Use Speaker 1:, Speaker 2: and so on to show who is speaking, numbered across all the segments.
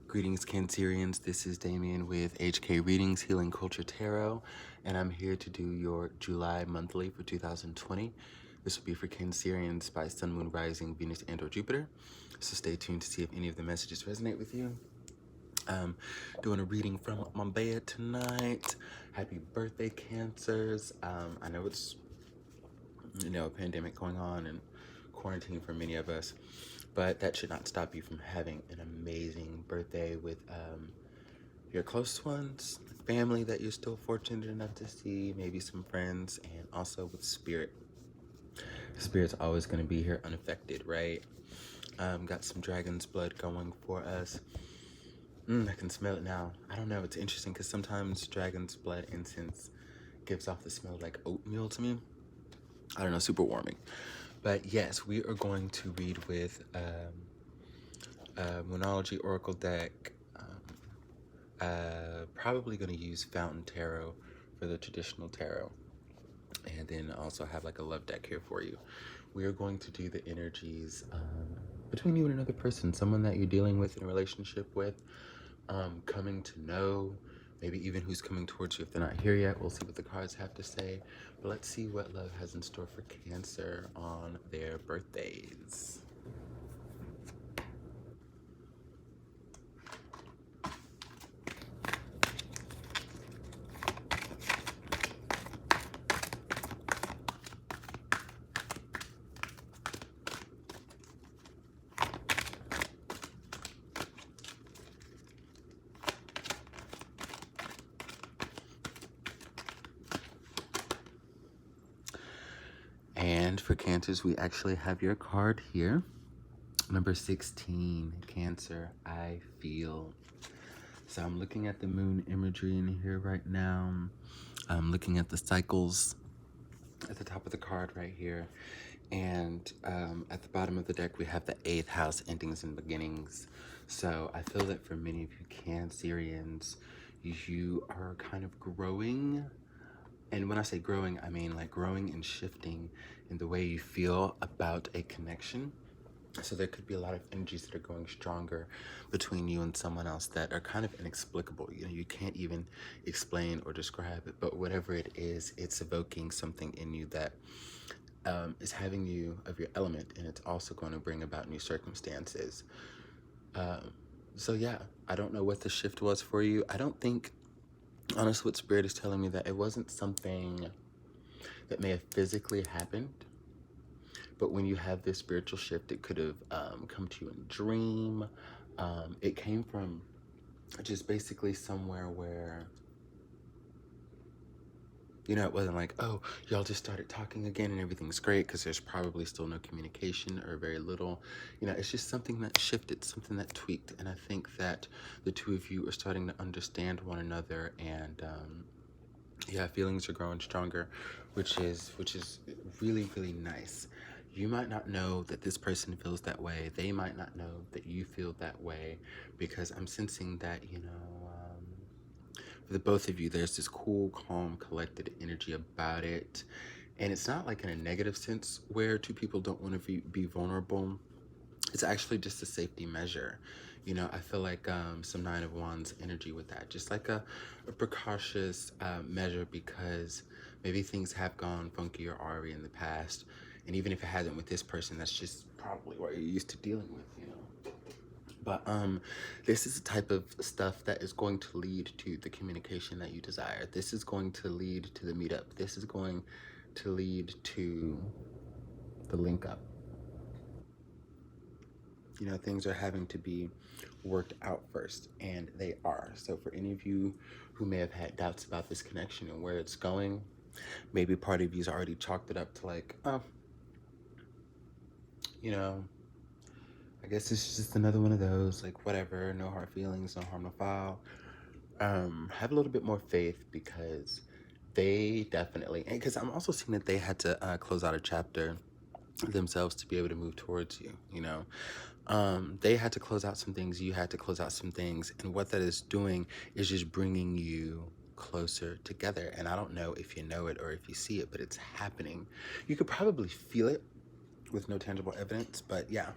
Speaker 1: Greetings, Cancerians. This is Damien with HK Readings, Healing Culture Tarot, and I'm here to do your July monthly for 2020. This will be for Cancerians by Sun, Moon, Rising, Venus, and or Jupiter. So stay tuned to see if any of the messages resonate with you. Doing a reading from my bed tonight. Happy birthday, Cancers. I know it's, a pandemic going on and quarantine for many of us, but that should not stop you from having an amazing birthday with your close ones, family that you're still fortunate enough to see, maybe some friends, and also with spirit. Spirit's always going to be here unaffected, right? Got some dragon's blood going for us. I can smell it now. I don't know, it's interesting because sometimes dragon's blood incense gives off the smell like oatmeal to me. I don't know, super warming. But yes, we are going to read with Moonology Oracle deck. Probably going to use Fountain Tarot for the traditional tarot. And then also have like a love deck here for you. We are going to do the energies between you and another person, someone that you're dealing with in a relationship with, coming to know, maybe even who's coming towards you if they're not here yet. We'll see what the cards have to say. But let's see what love has in store for Cancer on their birthdays. And for Cancers, we actually have your card here. Number 16, Cancer, I feel. So I'm looking at the moon imagery in here right now. I'm looking at the cycles at the top of the card right here. And at the bottom of the deck, we have the 8th house, endings and beginnings. So I feel that for many of you Cancerians, you are kind of growing. And when I say growing, I mean like growing and shifting in the way you feel about a connection. So there could be a lot of energies that are going stronger between you and someone else that are kind of inexplicable. You can't even explain or describe it, but whatever it is, it's evoking something in you that is having you of your element, and it's also going to bring about new circumstances. So yeah, I don't know what the shift was for you. I don't think, honestly, what Spirit is telling me that it wasn't something that may have physically happened, but when you have this spiritual shift, it could have come to you in a dream. It came from just basically somewhere where, it wasn't like, oh, y'all just started talking again and everything's great, because there's probably still no communication or very little. It's just something that shifted, something that tweaked. And I think that the two of you are starting to understand one another, and yeah, feelings are growing stronger, which is really, really nice. You might not know that this person feels that way. They might not know that you feel that way, because I'm sensing that, for the both of you, there's this cool, calm, collected energy about it. And it's not like in a negative sense where two people don't want to be vulnerable. It's actually just a safety measure. I feel like some 9 of Wands energy with that, just like a precautious measure, because maybe things have gone funky or awry in the past. And even if it hasn't with this person, that's just probably what you're used to dealing with, But this is the type of stuff that is going to lead to the communication that you desire. This is going to lead to the meetup. This is going to lead to the link up. Things are having to be worked out first, and they are. So for any of you who may have had doubts about this connection and where it's going, maybe part of you's already chalked it up to like, oh, I guess it's just another one of those, like, whatever, no hard feelings, no harm, no foul. Have a little bit more faith, because they definitely, and because I'm also seeing that they had to close out a chapter themselves to be able to move towards you, They had to close out some things, you had to close out some things, and what that is doing is just bringing you closer together. And I don't know if you know it or if you see it, but it's happening. You could probably feel it with no tangible evidence, but yeah.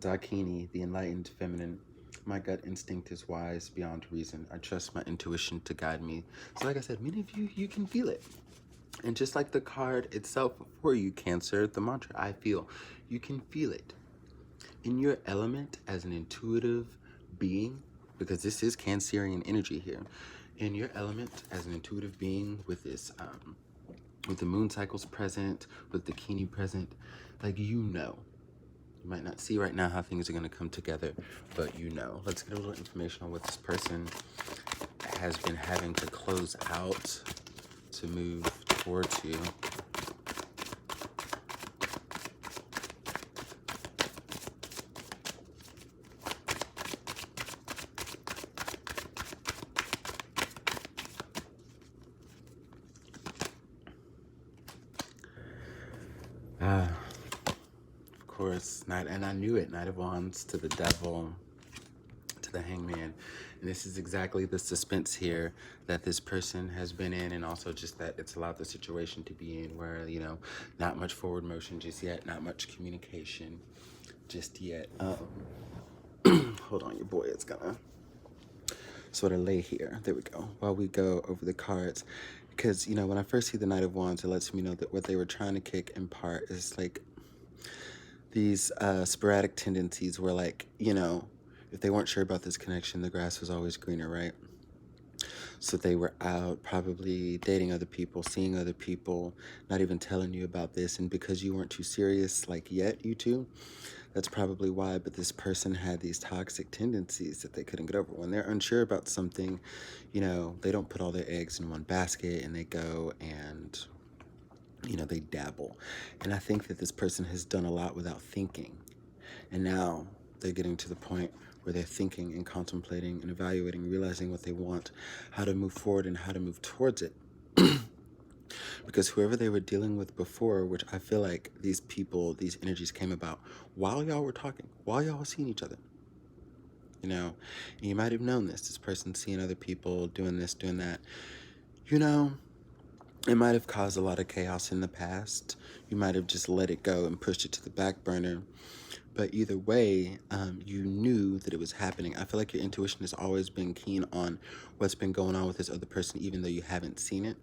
Speaker 1: Dakini, the enlightened feminine. My gut instinct is wise beyond reason. I trust my intuition to guide me. So like I said, many of you, you can feel it. And just like the card itself for you, Cancer, the mantra, I feel, you can feel it. In your element as an intuitive being, because this is Cancerian energy here, in your element as an intuitive being with this, with the moon cycles present, with the Kini present, like you know. You might not see right now how things are going to come together, but you know. Let's get a little information on what this person has been having to close out to move towards you. Of course, and I knew it, Knight of Wands to the Devil, to the Hangman. And this is exactly the suspense here that this person has been in, and also just that it's allowed the situation to be in where, you know, not much forward motion just yet, not much communication just yet. Hold on, your boy is gonna sort of lay here. There we go. While we go over the cards. Because, you know, when I first see the Knight of Wands, it lets me know that what they were trying to kick in part is like these sporadic tendencies where, like, you know, if they weren't sure about this connection, the grass was always greener, right? So they were out probably dating other people, seeing other people, not even telling you about this. And because you weren't too serious, like, yet, you two, that's probably why. But this person had these toxic tendencies that they couldn't get over. When they're unsure about something, you know, they don't put all their eggs in one basket, and they go and, you know, they dabble. And I think that this person has done a lot without thinking. And now they're getting to the point where they're thinking and contemplating and evaluating, realizing what they want, how to move forward and how to move towards it. Because whoever they were dealing with before, which I feel like these people, these energies came about while y'all were talking, while y'all were seeing each other. You know, and you might have known this person seeing other people, doing this, doing that. You know, it might have caused a lot of chaos in the past. You might have just let it go and pushed it to the back burner. But either way, you knew that it was happening. I feel like your intuition has always been keen on what's been going on with this other person, even though you haven't seen it.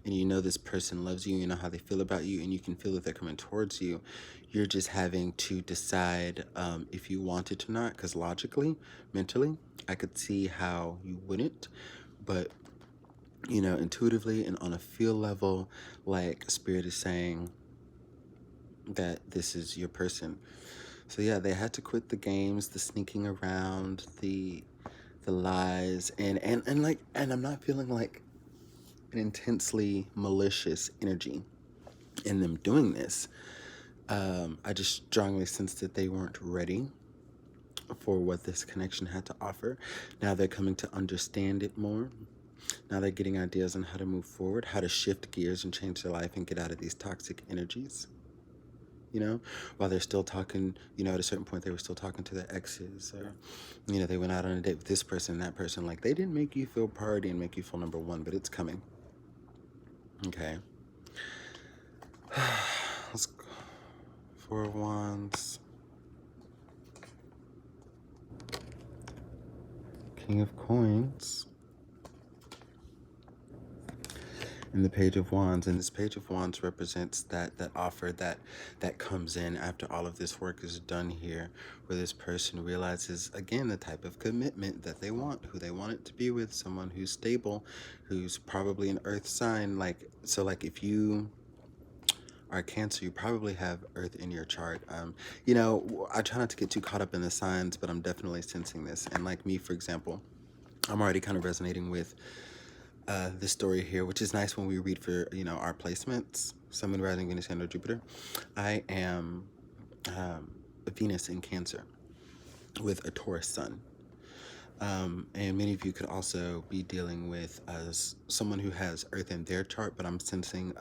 Speaker 1: And you know this person loves you, you know how they feel about you, and you can feel that they're coming towards you. You're just having to decide if you want it or not, because logically, mentally, I could see how you wouldn't. But, you know, intuitively and on a feel level, like Spirit is saying that this is your person. So yeah, they had to quit the games, the sneaking around, the lies, and I'm not feeling like an intensely malicious energy in them doing this. I just strongly sense that they weren't ready for what this connection had to offer. Now they're coming to understand it more. Now they're getting ideas on how to move forward, how to shift gears and change their life and get out of these toxic energies. You know, while they're still talking, you know, at a certain point they were still talking to their exes, or, you know, they went out on a date with this person, that person. Like, they didn't make you feel party and make you feel number one, but it's coming. Okay. Let's go. 4 of Wands. King of Coins. And the Page of Wands. And this Page of Wands represents that offer that comes in after all of this work is done here, where this person realizes, again, the type of commitment that they want, who they want it to be with, someone who's stable, who's probably an earth sign. Like, so like if you are Cancer, you probably have earth in your chart. You know, I try not to get too caught up in the signs, but I'm definitely sensing this. And like me, for example, I'm already kind of resonating with this story here, which is nice when we read for, you know, our placements. Sun, Moon, Rising, Venus, and Jupiter. I am Venus in Cancer with a Taurus Sun. And many of you could also be dealing with someone who has Earth in their chart, but I'm sensing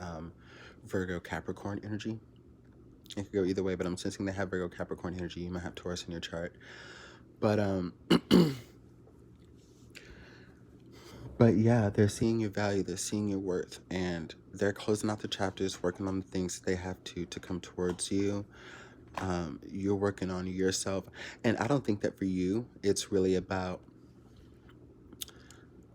Speaker 1: Virgo Capricorn energy. It could go either way, but I'm sensing they have Virgo Capricorn energy. You might have Taurus in your chart. But but yeah, they're seeing your value, they're seeing your worth, and they're closing out the chapters, working on the things they have to come towards you. You're working on yourself. And I don't think that for you, it's really about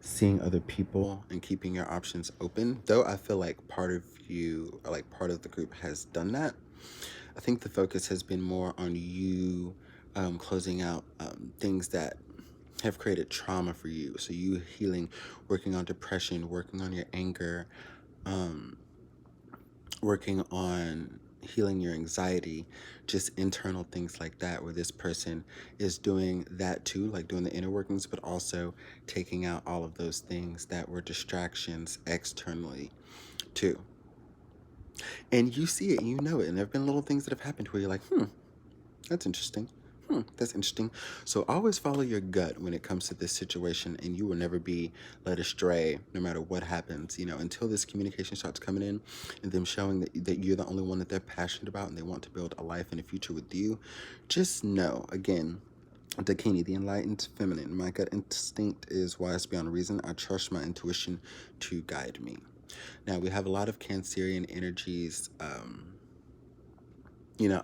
Speaker 1: seeing other people and keeping your options open. Though I feel like part of you, or like part of the group, has done that. I think the focus has been more on you closing out things that have created trauma for you. So you healing, working on depression, working on your anger, um, working on healing your anxiety, just internal things like that, where this person is doing that too, like doing the inner workings, but also taking out all of those things that were distractions externally too. And you see it and you know it. And there have been little things that have happened where you're like, that's interesting. That's interesting. So always follow your gut when it comes to this situation, and you will never be led astray no matter what happens, until this communication starts coming in and them showing that you're the only one that they're passionate about and they want to build a life and a future with you. Just know, again, Dakini, the enlightened feminine, my gut instinct is wise beyond reason. I trust my intuition to guide me. Now, we have a lot of Cancerian energies,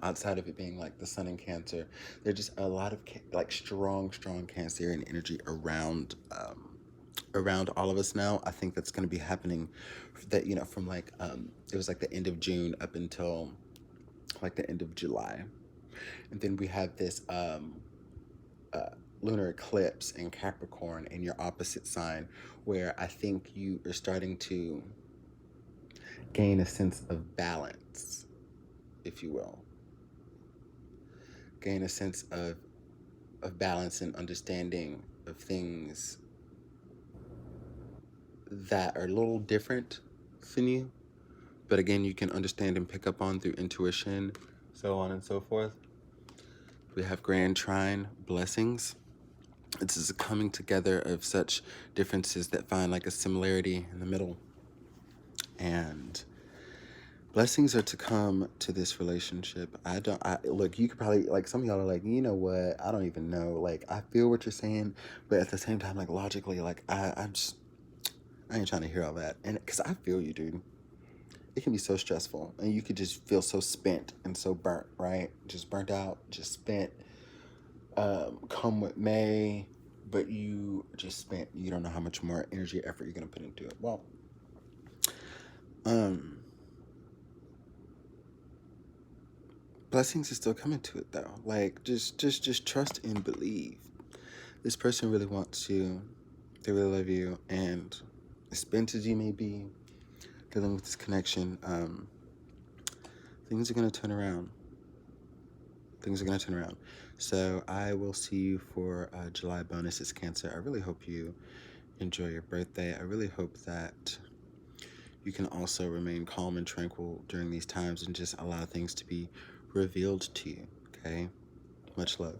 Speaker 1: outside of it being like the sun in Cancer. There's just a lot of like strong Cancerian energy around all of us now. I think that's going to be happening that, from like, it was like the end of June up until like the end of July. And then we have this lunar eclipse in Capricorn in your opposite sign, where I think you are starting to gain a sense of balance, if you will. Gain a sense of balance and understanding of things that are a little different than you, but again, you can understand and pick up on through intuition, so on and so forth. We have Grand Trine blessings. This is a coming together of such differences that find like a similarity in the middle. And blessings are to come to this relationship. Look, you could probably, like, some of y'all are like, you know what? I don't even know. Like, I feel what you're saying, but at the same time, like, logically, like, I ain't trying to hear all that. And because I feel you, dude. It can be so stressful, and you could just feel so spent and so burnt, right? Just burnt out, just spent. Come what may, but you just spent. You don't know how much more energy, effort you're gonna put into it. Well, blessings are still coming to it though. Like, just trust and believe. This person really wants you. They really love you, and as spent as you may be dealing with this connection, things are gonna turn around. Things are gonna turn around. So I will see you for July bonuses, Cancer. I really hope you enjoy your birthday. I really hope that you can also remain calm and tranquil during these times and just allow things to be revealed to you, okay? Much love.